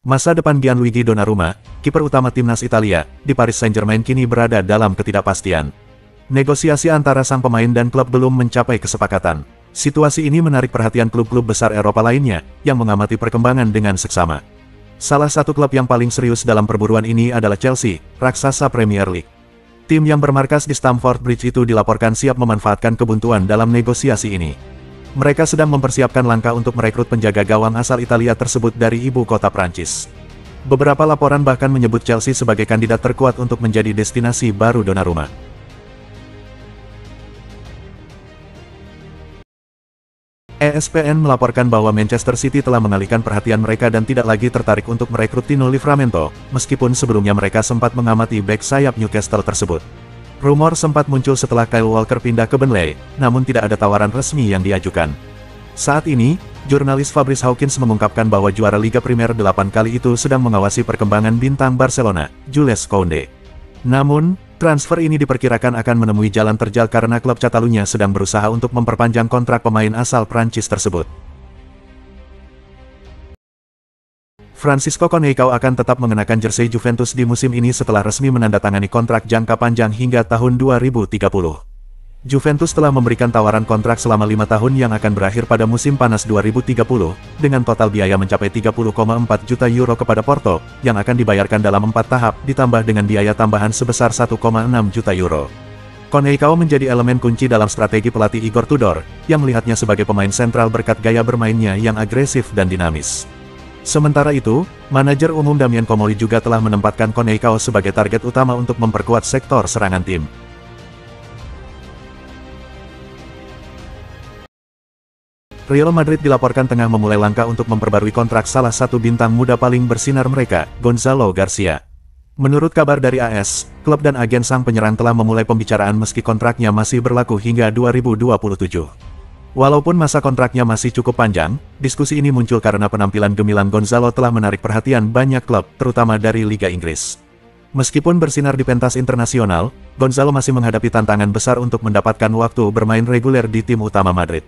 Masa depan Gianluigi Donnarumma, kiper utama timnas Italia, di Paris Saint-Germain kini berada dalam ketidakpastian. Negosiasi antara sang pemain dan klub belum mencapai kesepakatan. Situasi ini menarik perhatian klub-klub besar Eropa lainnya, yang mengamati perkembangan dengan seksama. Salah satu klub yang paling serius dalam perburuan ini adalah Chelsea, raksasa Premier League. Tim yang bermarkas di Stamford Bridge itu dilaporkan siap memanfaatkan kebuntuan dalam negosiasi ini. Mereka sedang mempersiapkan langkah untuk merekrut penjaga gawang asal Italia tersebut dari ibu kota Prancis. Beberapa laporan bahkan menyebut Chelsea sebagai kandidat terkuat untuk menjadi destinasi baru Donnarumma. ESPN melaporkan bahwa Manchester City telah mengalihkan perhatian mereka dan tidak lagi tertarik untuk merekrut Tino Livramento, meskipun sebelumnya mereka sempat mengamati bek sayap Newcastle tersebut. Rumor sempat muncul setelah Kyle Walker pindah ke Burnley, namun tidak ada tawaran resmi yang diajukan. Saat ini, jurnalis Fabrice Hawkins mengungkapkan bahwa juara Liga Primer 8 kali itu sedang mengawasi perkembangan bintang Barcelona, Jules Koundé. Namun, transfer ini diperkirakan akan menemui jalan terjal karena klub Catalunya sedang berusaha untuk memperpanjang kontrak pemain asal Prancis tersebut. Francisco Conceição akan tetap mengenakan jersei Juventus di musim ini setelah resmi menandatangani kontrak jangka panjang hingga tahun 2030. Juventus telah memberikan tawaran kontrak selama 5 tahun yang akan berakhir pada musim panas 2030, dengan total biaya mencapai 30,4 juta euro kepada Porto, yang akan dibayarkan dalam 4 tahap, ditambah dengan biaya tambahan sebesar 1,6 juta euro. Conceição menjadi elemen kunci dalam strategi pelatih Igor Tudor, yang melihatnya sebagai pemain sentral berkat gaya bermainnya yang agresif dan dinamis. Sementara itu, manajer umum Damien Comolli juga telah menempatkan Conceição sebagai target utama untuk memperkuat sektor serangan tim. Real Madrid dilaporkan tengah memulai langkah untuk memperbarui kontrak salah satu bintang muda paling bersinar mereka, Gonzalo Garcia. Menurut kabar dari AS, klub dan agen sang penyerang telah memulai pembicaraan meski kontraknya masih berlaku hingga 2027. Walaupun masa kontraknya masih cukup panjang, diskusi ini muncul karena penampilan gemilang Gonzalo telah menarik perhatian banyak klub, terutama dari Liga Inggris. Meskipun bersinar di pentas internasional, Gonzalo masih menghadapi tantangan besar untuk mendapatkan waktu bermain reguler di tim utama Madrid.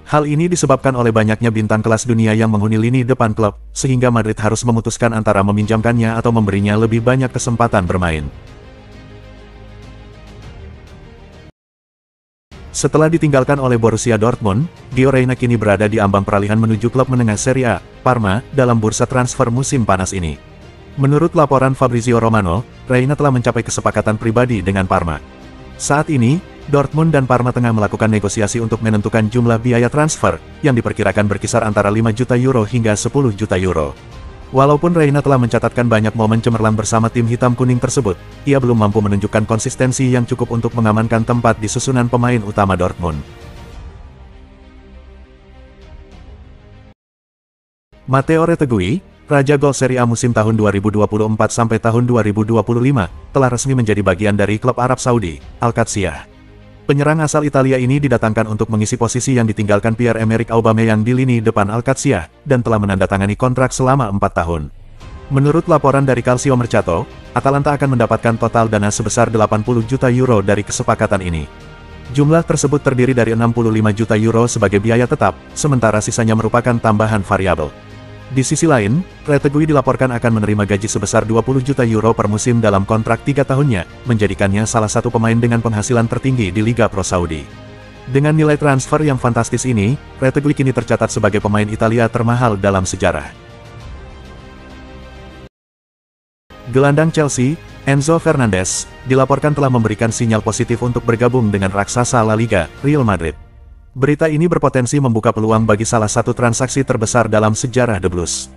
Hal ini disebabkan oleh banyaknya bintang kelas dunia yang menghuni lini depan klub, sehingga Madrid harus memutuskan antara meminjamkannya atau memberinya lebih banyak kesempatan bermain. Setelah ditinggalkan oleh Borussia Dortmund, Gio Reyna kini berada di ambang peralihan menuju klub menengah Serie A, Parma, dalam bursa transfer musim panas ini. Menurut laporan Fabrizio Romano, Reyna telah mencapai kesepakatan pribadi dengan Parma. Saat ini, Dortmund dan Parma tengah melakukan negosiasi untuk menentukan jumlah biaya transfer, yang diperkirakan berkisar antara 5 juta euro hingga 10 juta euro. Walaupun Reyna telah mencatatkan banyak momen cemerlang bersama tim hitam kuning tersebut, ia belum mampu menunjukkan konsistensi yang cukup untuk mengamankan tempat di susunan pemain utama Dortmund. Matteo Retegui, raja gol Serie A musim tahun 2024 sampai tahun 2025, telah resmi menjadi bagian dari klub Arab Saudi, Al-Qadsiah. Penyerang asal Italia ini didatangkan untuk mengisi posisi yang ditinggalkan Pierre-Emerick Aubameyang di lini depan Al-Qadsiah, dan telah menandatangani kontrak selama 4 tahun. Menurut laporan dari Calcio Mercato, Atalanta akan mendapatkan total dana sebesar 80 juta euro dari kesepakatan ini. Jumlah tersebut terdiri dari 65 juta euro sebagai biaya tetap, sementara sisanya merupakan tambahan variabel. Di sisi lain, Retegui dilaporkan akan menerima gaji sebesar 20 juta euro per musim dalam kontrak 3 tahunnya, menjadikannya salah satu pemain dengan penghasilan tertinggi di Liga Pro Saudi. Dengan nilai transfer yang fantastis ini, Retegui kini tercatat sebagai pemain Italia termahal dalam sejarah. Gelandang Chelsea, Enzo Fernandez, dilaporkan telah memberikan sinyal positif untuk bergabung dengan raksasa La Liga, Real Madrid. Berita ini berpotensi membuka peluang bagi salah satu transaksi terbesar dalam sejarah The Blues.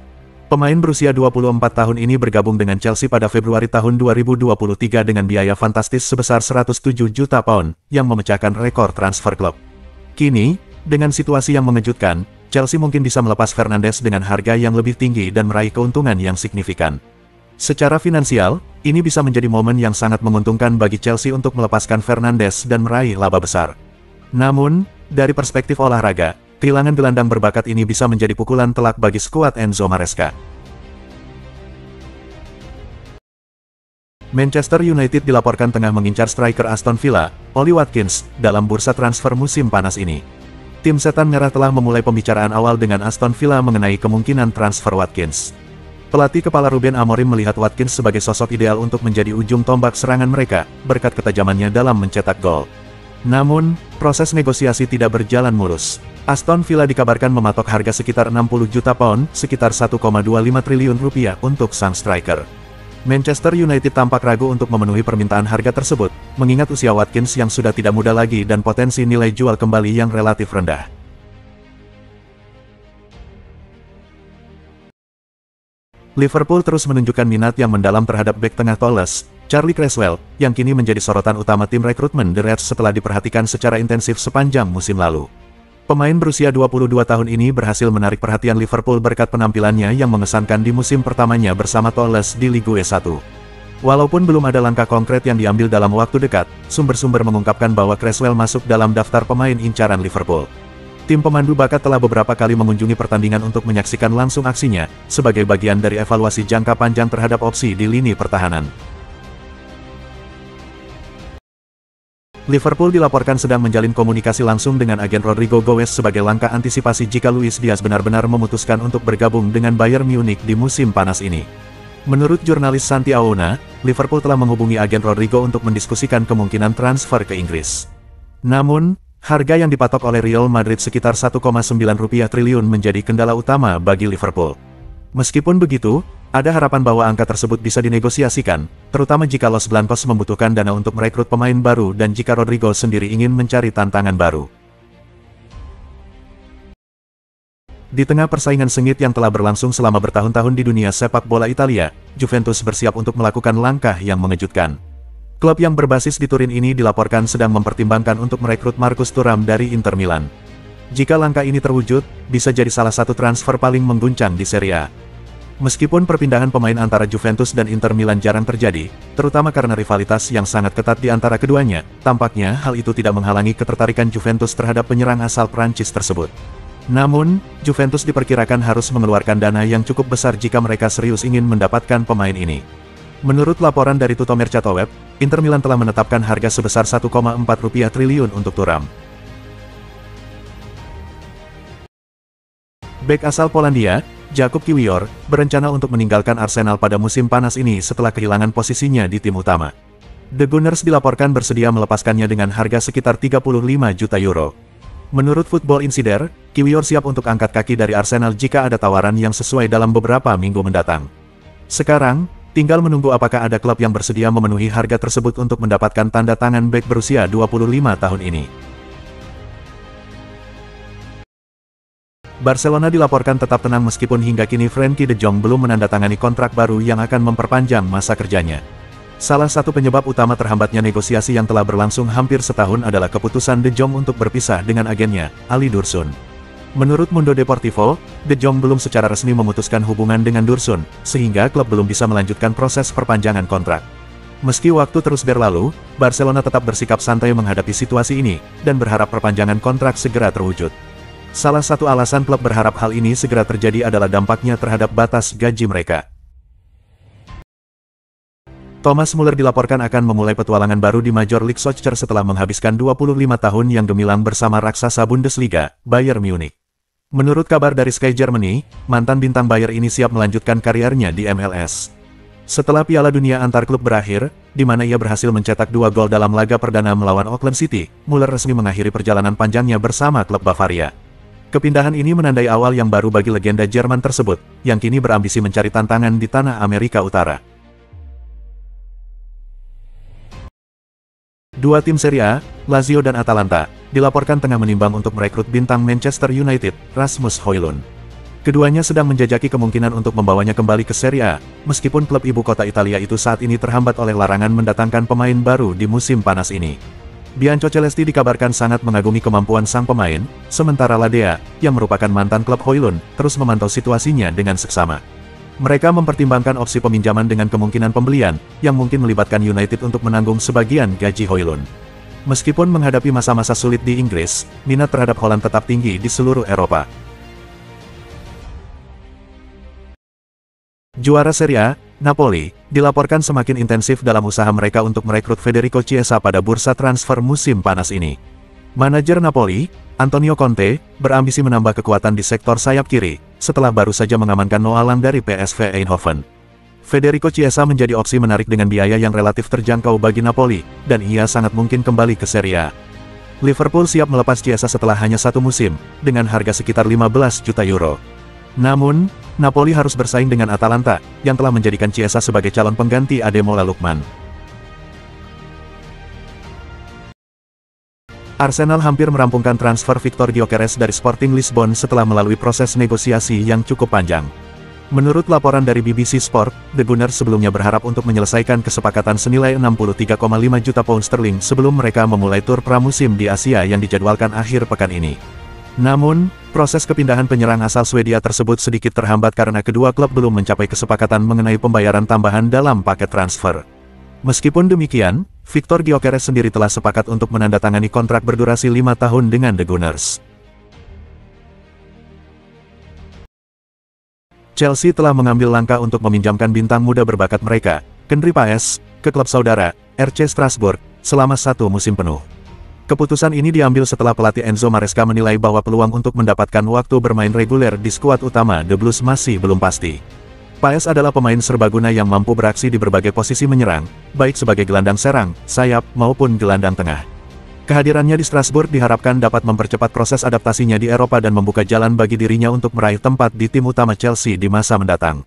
Pemain berusia 24 tahun ini bergabung dengan Chelsea pada Februari tahun 2023 dengan biaya fantastis sebesar 107 juta pound, yang memecahkan rekor transfer klub. Kini, dengan situasi yang mengejutkan, Chelsea mungkin bisa melepas Fernandes dengan harga yang lebih tinggi dan meraih keuntungan yang signifikan. Secara finansial, ini bisa menjadi momen yang sangat menguntungkan bagi Chelsea untuk melepaskan Fernandes dan meraih laba besar. Namun, dari perspektif olahraga, kehilangan gelandang berbakat ini bisa menjadi pukulan telak bagi skuad Enzo Maresca. Manchester United dilaporkan tengah mengincar striker Aston Villa, Ollie Watkins, dalam bursa transfer musim panas ini. Tim Setan Merah telah memulai pembicaraan awal dengan Aston Villa mengenai kemungkinan transfer Watkins. Pelatih kepala Ruben Amorim melihat Watkins sebagai sosok ideal untuk menjadi ujung tombak serangan mereka, berkat ketajamannya dalam mencetak gol. Namun, proses negosiasi tidak berjalan mulus. Aston Villa dikabarkan mematok harga sekitar 60 juta pound, sekitar 1,25 triliun rupiah untuk sang striker. Manchester United tampak ragu untuk memenuhi permintaan harga tersebut, mengingat usia Watkins yang sudah tidak muda lagi dan potensi nilai jual kembali yang relatif rendah. Liverpool terus menunjukkan minat yang mendalam terhadap bek tengah Toulouse, Charlie Cresswell, yang kini menjadi sorotan utama tim rekrutmen The Reds setelah diperhatikan secara intensif sepanjang musim lalu. Pemain berusia 22 tahun ini berhasil menarik perhatian Liverpool berkat penampilannya yang mengesankan di musim pertamanya bersama Toulouse di Ligue 1. Walaupun belum ada langkah konkret yang diambil dalam waktu dekat, sumber-sumber mengungkapkan bahwa Cresswell masuk dalam daftar pemain incaran Liverpool. Tim pemandu bakat telah beberapa kali mengunjungi pertandingan untuk menyaksikan langsung aksinya, sebagai bagian dari evaluasi jangka panjang terhadap opsi di lini pertahanan. Liverpool dilaporkan sedang menjalin komunikasi langsung dengan agen Rodrigo Goes sebagai langkah antisipasi jika Luis Diaz benar-benar memutuskan untuk bergabung dengan Bayern Munich di musim panas ini. Menurut jurnalis Santi Aouna, Liverpool telah menghubungi agen Rodrigo untuk mendiskusikan kemungkinan transfer ke Inggris. Namun, harga yang dipatok oleh Real Madrid sekitar 1,9 triliun menjadi kendala utama bagi Liverpool. Meskipun begitu, ada harapan bahwa angka tersebut bisa dinegosiasikan, terutama jika Los Blancos membutuhkan dana untuk merekrut pemain baru dan jika Rodrigo sendiri ingin mencari tantangan baru. Di tengah persaingan sengit yang telah berlangsung selama bertahun-tahun di dunia sepak bola Italia, Juventus bersiap untuk melakukan langkah yang mengejutkan. Klub yang berbasis di Turin ini dilaporkan sedang mempertimbangkan untuk merekrut Marcus Thuram dari Inter Milan. Jika langkah ini terwujud, bisa jadi salah satu transfer paling mengguncang di Serie A. Meskipun perpindahan pemain antara Juventus dan Inter Milan jarang terjadi, terutama karena rivalitas yang sangat ketat di antara keduanya, tampaknya hal itu tidak menghalangi ketertarikan Juventus terhadap penyerang asal Prancis tersebut. Namun, Juventus diperkirakan harus mengeluarkan dana yang cukup besar jika mereka serius ingin mendapatkan pemain ini. Menurut laporan dari Tutto Mercato Web, Inter Milan telah menetapkan harga sebesar 1,4 triliun untuk Thuram. Bek asal Polandia, Jakub Kiwior, berencana untuk meninggalkan Arsenal pada musim panas ini setelah kehilangan posisinya di tim utama. The Gunners dilaporkan bersedia melepaskannya dengan harga sekitar 35 juta euro. Menurut Football Insider, Kiwior siap untuk angkat kaki dari Arsenal jika ada tawaran yang sesuai dalam beberapa minggu mendatang. Sekarang, tinggal menunggu apakah ada klub yang bersedia memenuhi harga tersebut untuk mendapatkan tanda tangan bek berusia 25 tahun ini. Barcelona dilaporkan tetap tenang meskipun hingga kini Frenkie de Jong belum menandatangani kontrak baru yang akan memperpanjang masa kerjanya. Salah satu penyebab utama terhambatnya negosiasi yang telah berlangsung hampir setahun adalah keputusan de Jong untuk berpisah dengan agennya, Ali Dursun. Menurut Mundo Deportivo, de Jong belum secara resmi memutuskan hubungan dengan Dursun, sehingga klub belum bisa melanjutkan proses perpanjangan kontrak. Meski waktu terus berlalu, Barcelona tetap bersikap santai menghadapi situasi ini, dan berharap perpanjangan kontrak segera terwujud. Salah satu alasan klub berharap hal ini segera terjadi adalah dampaknya terhadap batas gaji mereka. Thomas Muller dilaporkan akan memulai petualangan baru di Major League Soccer setelah menghabiskan 25 tahun yang gemilang bersama raksasa Bundesliga, Bayern Munich. Menurut kabar dari Sky Germany, mantan bintang Bayern ini siap melanjutkan karirnya di MLS. Setelah Piala Dunia antar klub berakhir, di mana ia berhasil mencetak 2 gol dalam laga perdana melawan Auckland City, Muller resmi mengakhiri perjalanan panjangnya bersama klub Bavaria. Kepindahan ini menandai awal yang baru bagi legenda Jerman tersebut, yang kini berambisi mencari tantangan di tanah Amerika Utara. Dua tim Serie A, Lazio dan Atalanta, dilaporkan tengah menimbang untuk merekrut bintang Manchester United, Rasmus Højlund. Keduanya sedang menjajaki kemungkinan untuk membawanya kembali ke Serie A, meskipun klub ibu kota Italia itu saat ini terhambat oleh larangan mendatangkan pemain baru di musim panas ini. Biancocelesti dikabarkan sangat mengagumi kemampuan sang pemain, sementara Ladea, yang merupakan mantan klub Højlund, terus memantau situasinya dengan seksama. Mereka mempertimbangkan opsi peminjaman dengan kemungkinan pembelian, yang mungkin melibatkan United untuk menanggung sebagian gaji Højlund. Meskipun menghadapi masa-masa sulit di Inggris, minat terhadap Holland tetap tinggi di seluruh Eropa. Juara Serie A, Napoli, dilaporkan semakin intensif dalam usaha mereka untuk merekrut Federico Chiesa pada bursa transfer musim panas ini. Manajer Napoli, Antonio Conte berambisi menambah kekuatan di sektor sayap kiri, setelah baru saja mengamankan Noah Lang dari PSV Eindhoven. Federico Chiesa menjadi opsi menarik dengan biaya yang relatif terjangkau bagi Napoli, dan ia sangat mungkin kembali ke Serie A. Liverpool siap melepas Chiesa setelah hanya satu musim, dengan harga sekitar 15 juta euro. Namun, Napoli harus bersaing dengan Atalanta, yang telah menjadikan Chiesa sebagai calon pengganti Ademola Lookman. Arsenal hampir merampungkan transfer Victor Gyökeres dari Sporting Lisbon setelah melalui proses negosiasi yang cukup panjang. Menurut laporan dari BBC Sport, The Gunners sebelumnya berharap untuk menyelesaikan kesepakatan senilai 63,5 juta pound sterling sebelum mereka memulai tur pramusim di Asia yang dijadwalkan akhir pekan ini. Namun, proses kepindahan penyerang asal Swedia tersebut sedikit terhambat karena kedua klub belum mencapai kesepakatan mengenai pembayaran tambahan dalam paket transfer. Meskipun demikian, Victor Gyökeres sendiri telah sepakat untuk menandatangani kontrak berdurasi 5 tahun dengan The Gunners. Chelsea telah mengambil langkah untuk meminjamkan bintang muda berbakat mereka, Kendry Páez, ke klub saudara, RC Strasbourg, selama 1 musim penuh. Keputusan ini diambil setelah pelatih Enzo Maresca menilai bahwa peluang untuk mendapatkan waktu bermain reguler di skuad utama The Blues masih belum pasti. Páez adalah pemain serbaguna yang mampu beraksi di berbagai posisi menyerang, baik sebagai gelandang serang, sayap, maupun gelandang tengah. Kehadirannya di Strasbourg diharapkan dapat mempercepat proses adaptasinya di Eropa dan membuka jalan bagi dirinya untuk meraih tempat di tim utama Chelsea di masa mendatang.